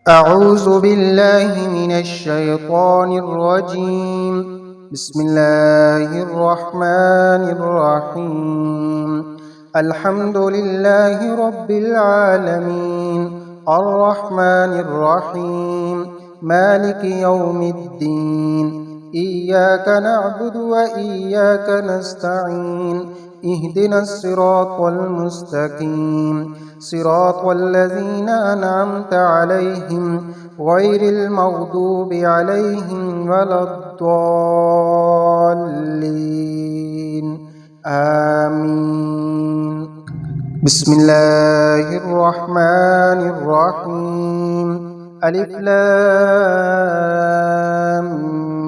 أعوذ بالله من الشيطان الرجيم. بسم الله الرحمن الرحيم. الحمد لله رب العالمين، الرحمن الرحيم، مالك يوم الدين. إياك نعبد وإياك نستعين. اهدنا الصراط المستقيم، صراط الذين أنعمت عليهم غير المغضوب عليهم ولا الضالين. آمين. بسم الله الرحمن الرحيم. ألف لام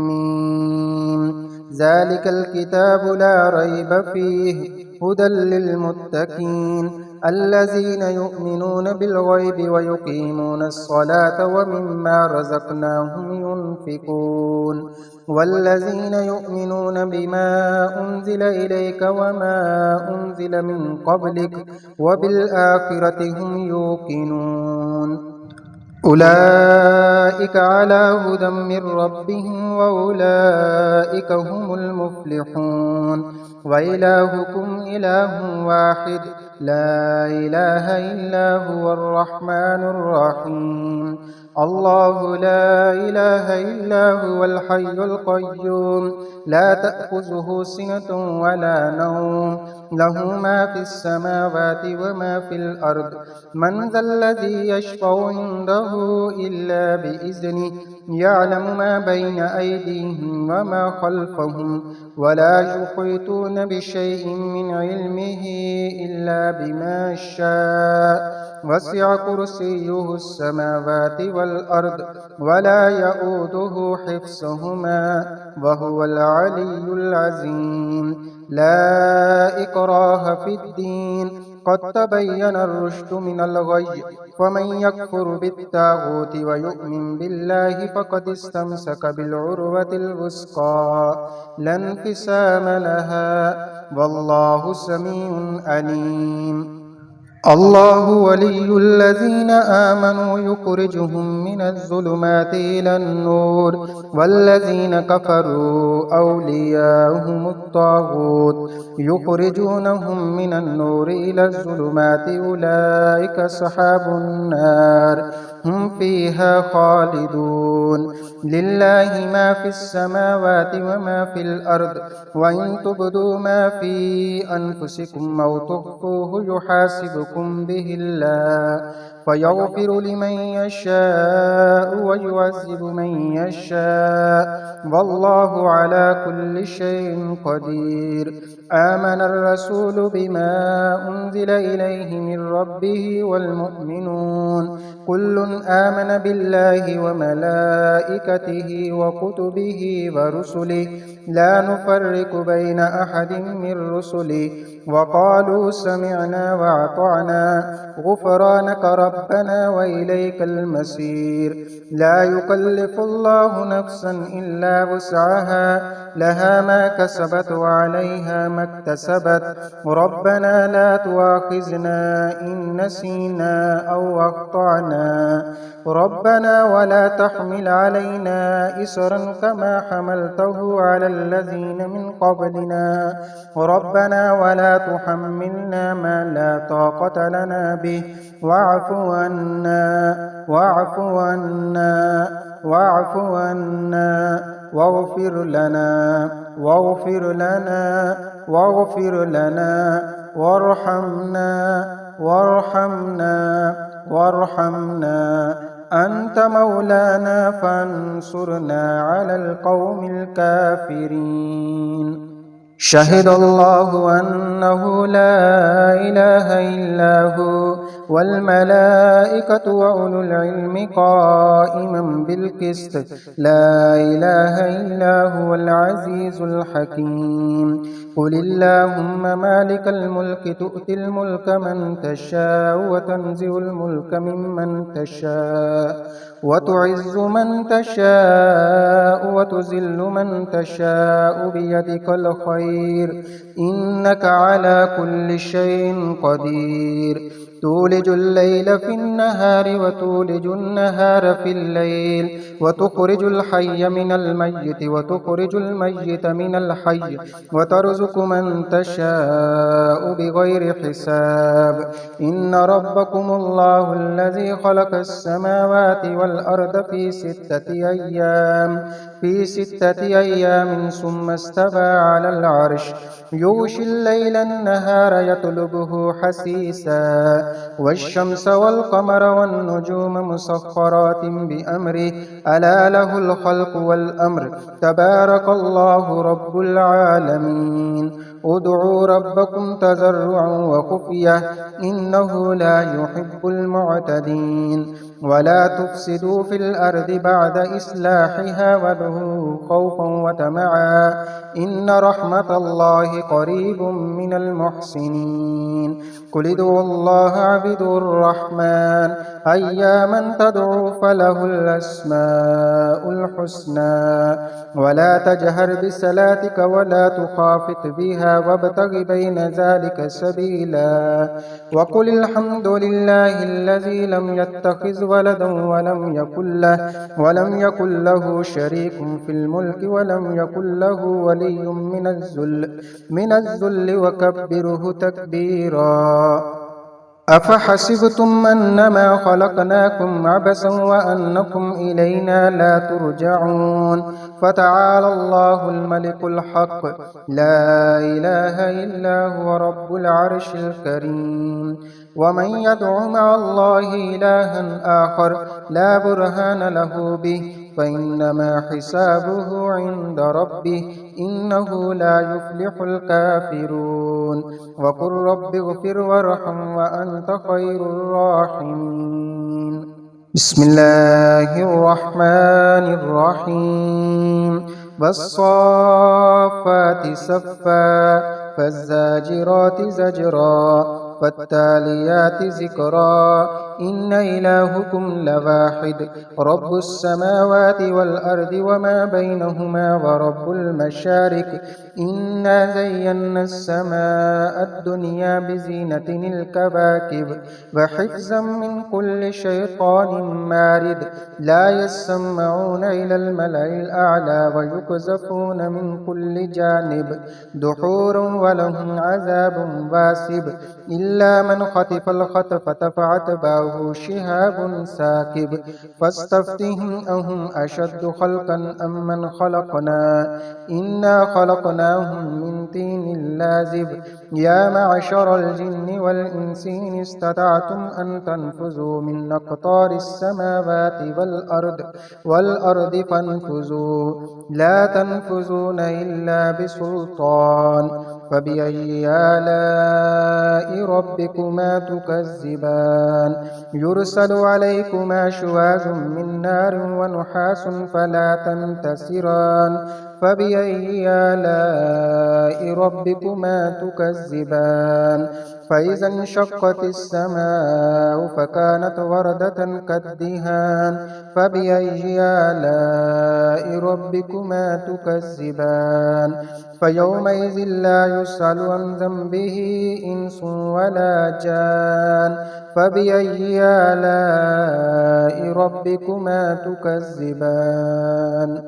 ميم. ذلك الكتاب لا ريب فيه هدى للمتقين الذين يؤمنون بالغيب ويقيمون الصلاة ومما رزقناهم ينفقون والذين يؤمنون بما أنزل إليك وما أنزل من قبلك وبالآخرة هم يوقنون. أولئك على هدى من ربهم وأولئك هم المفلحون. وإلهكم إله واحد لا إله إلا هو الرحمن الرحيم. الله لا إله إلا هو الحي القيوم لا تأخذه سنة ولا نوم له ما في السماوات وما في الأرض. من ذا الذي يشفع عنده إلا بإذنه يعلم ما بين أيديهم وما خلفهم ولا يحيطون بشيء من علمه إلا بما شاء. وسع كرسيه السماوات والأرض ولا يؤوده حفظهما وهو العلي العظيم. لا إكراه في الدين قد تبين الرشد من الغي فمن يكفر بالطاغوت ويؤمن بالله فقد استمسك بالعروة الوثقى لا انفصام لها والله سميع عليم. الله ولي الذين آمنوا يخرجهم من الظلمات إلى النور والذين كفروا أولياؤهم الطاغوت يخرجونهم من النور إلى الظلمات أولئك أصحاب النار هم فيها خالدون. لله ما في السماوات وما في الأرض وإن تبدوا ما في أنفسكم أو تخفوه يحاسبكم به الله فيغفر لمن يشاء ويعذب من يشاء والله على كل شيء قدير. آمن الرسول بما أنزل إليه من ربه والمؤمنون كل آمن بالله وملائكته وكتبه ورسله لا نفرق بين أحد من رسله وقالوا سمعنا وأطعنا غفرانك ربنا وإليك المصير. لا يكلف الله نفسا إلا وسعها لها ما كسبت وعليها ما اكتسبت ربنا لا تؤاخذنا إن نسينا أو أخطأنا ربنا ولا تحمل علينا إصرا كما حملته على الذين من قبلنا ربنا ولا تحملنا ما لا طاقة لنا به واعف عنا واعف عنا واعف عنا واغفر لنا واغفر لنا واغفر لنا وارحمنا وارحمنا وارحمنا أنت مولانا فانصرنا على القوم الكافرين. شهد الله أنه لا إله إلا هو والملائكة وأولو العلم قائما بالقسط لا إله إلا هو العزيز الحكيم. قل اللهم مالك الملك تؤتي الملك من تشاء وتنزع الملك ممن تشاء وتعز من تشاء وتذل من تشاء بيدك الخير إنك على كل شيء قدير. تولج تولج الليل في النهار وتولج النهار في الليل وتخرج الحي من الميت وتخرج الميت من الحي وترزق من تشاء بغير حساب إن ربكم الله الذي خلق السماوات والأرض في ستة أيام ثم استوى على العرش يغشي الليل النهار يطلبه حثيثا والشمس والقمر والنجوم مسخرات بأمره ألا له الخلق والأمر تبارك الله رب العالمين ادعوا ربكم تضرعا وخفية إنه لا يحب المعتدين ولا تفسدوا في الأرض بعد إصلاحها وادعوه خوفا وطمعا إن رحمة الله قريب من المحسنين قل ادعوا الله اعبدوا الرحمن أياما تدعوا فله الأسماء الحسنى ولا تجهر بصلاتك ولا تخافت بها وابتغ بين ذلك سبيلا وقل الحمد لله الذي لم يتخذ ولدا ولم يكن له شريك في الملك ولم يكن له ولي من الذل وكبره تكبيرا أفحسبتم أنما خلقناكم عبثا وأنكم إلينا لا ترجعون فتعالى الله الملك الحق لا إله إلا هو رب العرش الكريم ومن يدع مع الله إلها آخر لا برهان له به فإنما حسابه عند ربه إنه لا يفلح الكافرون وقل رب اغفر وارحم وأنت خير الراحمين بسم الله الرحمن الرحيم والصافات صفا فالزاجرات زجرا فالتاليات ذكرا إن إلهكم لواحد رب السماوات والأرض وما بينهما ورب المشارق إنا زينا السماء الدنيا بزينة الكواكب وحفظا من كل شيطان مارد لا يسمعون إلى الملأ الأعلى ويقذفون من كل جانب دحورا ولهم عذاب واسب إلا من خطف الخطفة فأتبعه شهاب ساكب فاستفتهم أهم أشد خلقا أم من خلقنا إنا خلقناهم من طين لازب يا معشر الجن والإنس إن استطعتم أن تنفذوا من أقطار السماوات والأرض فانفذوا لا تنفذون إلا بسلطان فبأي آلاء ربكما تكذبان يرسل عليكما شواظ من نار ونحاس فلا تنتصران فبأي آلاء ربكما تكذبان فإذا انشقت السماء فكانت وردة كالدهان فبأي آلاء ربكما تكذبان فيومئذ لا يسأل عن ذنبه إنس ولا جان فبأي آلاء ربكما تكذبان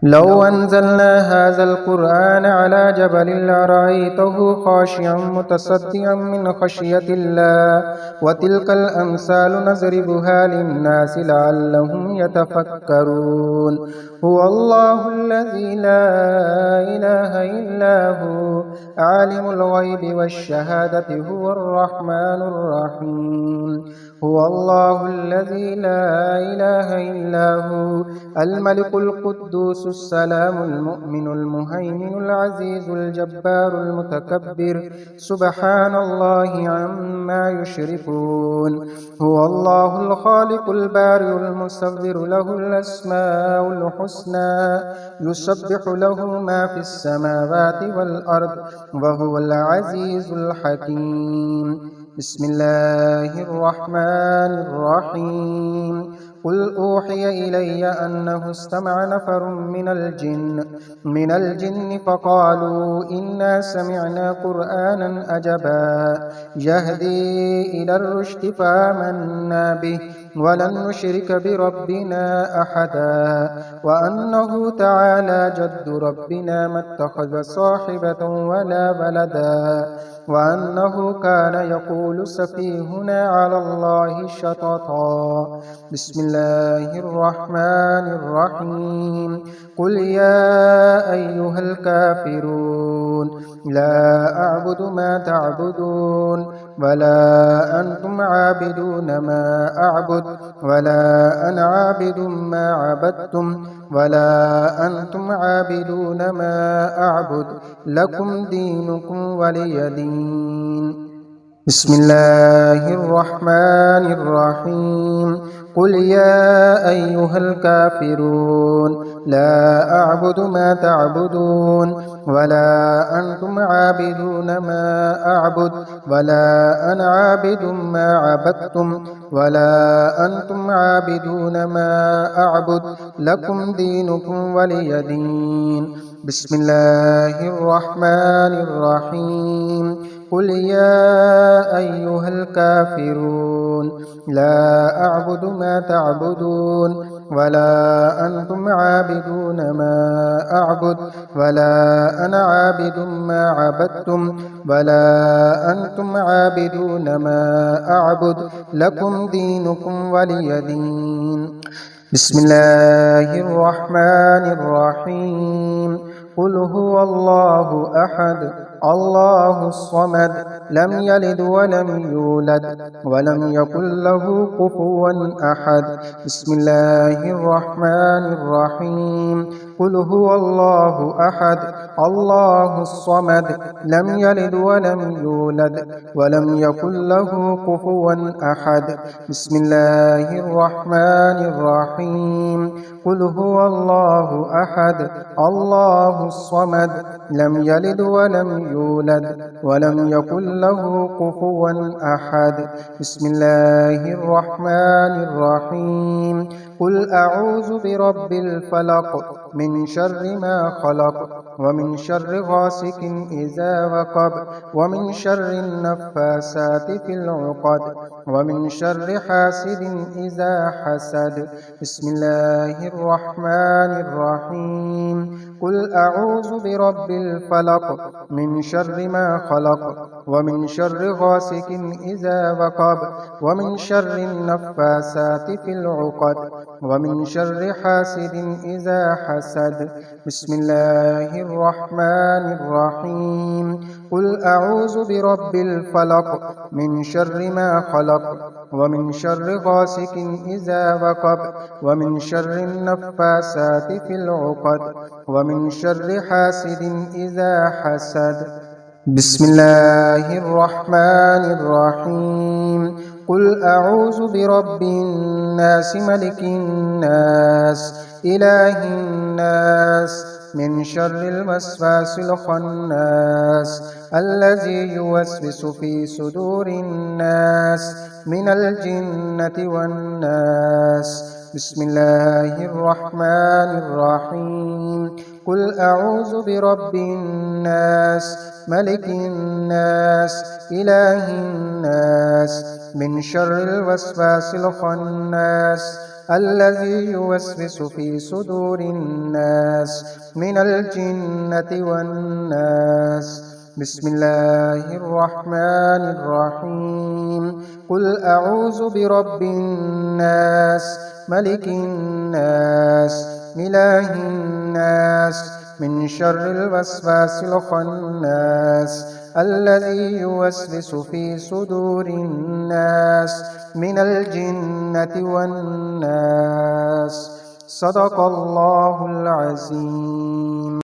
لو أنزلنا هذا القرآن على جبل لرأيته خاشعا متصدعا من خشية الله وتلك الأمثال نضربها للناس لعلهم يتفكرون هو الله الذي لا إله إلا هو عالم الغيب والشهادة هو الرحمن الرحيم هو الله الذي لا إله إلا هو الملك القدوس السلام المؤمن المهيمن العزيز الجبار المتكبر سبحان الله عما يشركون هو الله الخالق البارئ المصور له الأسماء الحسنى يسبح له ما في السماوات والأرض وهو العزيز الحكيم بسم الله الرحمن الرحيم قل أوحي إلي أنه استمع نفر من الجن فقالوا إنا سمعنا قرآنا عجبا يهدي إلى الرشد فآمنا به ولن نشرك بربنا أحدا وأنه تعالى جد ربنا ما اتخذ صاحبة ولا ولدا وأنه كان يقول سفيهنا على الله شططا. بسم الله الرحمن الرحيم. قل يا أيها الكافرون لا أعبد ما تعبدون ولا أنتم عابدون ما أعبد ولا أنا عابد ما عبدتم ولا أنتم عابدون ما أعبد لكم دينكم ولي دين. بسم الله الرحمن الرحيم. قل يا أيها الكافرون لا أعبد ما تعبدون ولا أنتم عابدون ما أعبد ولا أنا عابد ما عبدتم ولا أنتم عابدون ما أعبد لكم دينكم ولي دين. بسم الله الرحمن الرحيم. قل يا أيها الكافرون لا أعبد ما تعبدون ولا أنتم عابدون ما أعبد ولا أنا عابد ما عبدتم ولا أنتم عابدون ما أعبد لكم دينكم ولي دين. بسم الله الرحمن الرحيم. قل هو الله أحد الله الصمد لم يلد ولم يولد ولم يكن له كفوا أحد. بسم الله الرحمن الرحيم. قل هو الله أحد الله الصمد لم يلد ولم يولد ولم يكن له كفوا أحد. بسم الله الرحمن الرحيم. قل هو الله أحد الله الصمد لم يلد ولم يولد ولم يكن له كفوا أحد. بسم الله الرحمن الرحيم. قل أعوذ برب الفلق من شر ما خلق ومن شر غاسق إذا وقب ومن شر النفاسات في العقد ومن شر حاسد إذا حسد. بسم الله الرحمن الرحيم. قل أعوذ برب الفلق من شر ما خلق ومن شر غاسق إذا وقب ومن شر النفاسات في العقد ومن شر حاسد إذا حسد. بسم الله الرحمن الرحيم. قل أعوذ برب الفلق من شر ما خلق ومن شر غاسق إذا وقب ومن شر النفاسات في العقد ومن شر حاسد إذا حسد. بسم الله الرحمن الرحيم. قل أعوذ برب الناس ملك الناس إله الناس من شر الوسواس الخناس الذي يوسوس في صدور الناس من الجنة والناس. بسم الله الرحمن الرحيم. قل أعوذ برب الناس ملك الناس إله الناس من شر الوسواس الخناس الذي يوسوس في صدور الناس من الجنة والناس. بسم الله الرحمن الرحيم. قل أعوذ برب الناس ملك الناس إله الناس من شر الوسواس الخناس الذي يوسوس في صدور الناس من الجنة والناس. صدق الله العظيم.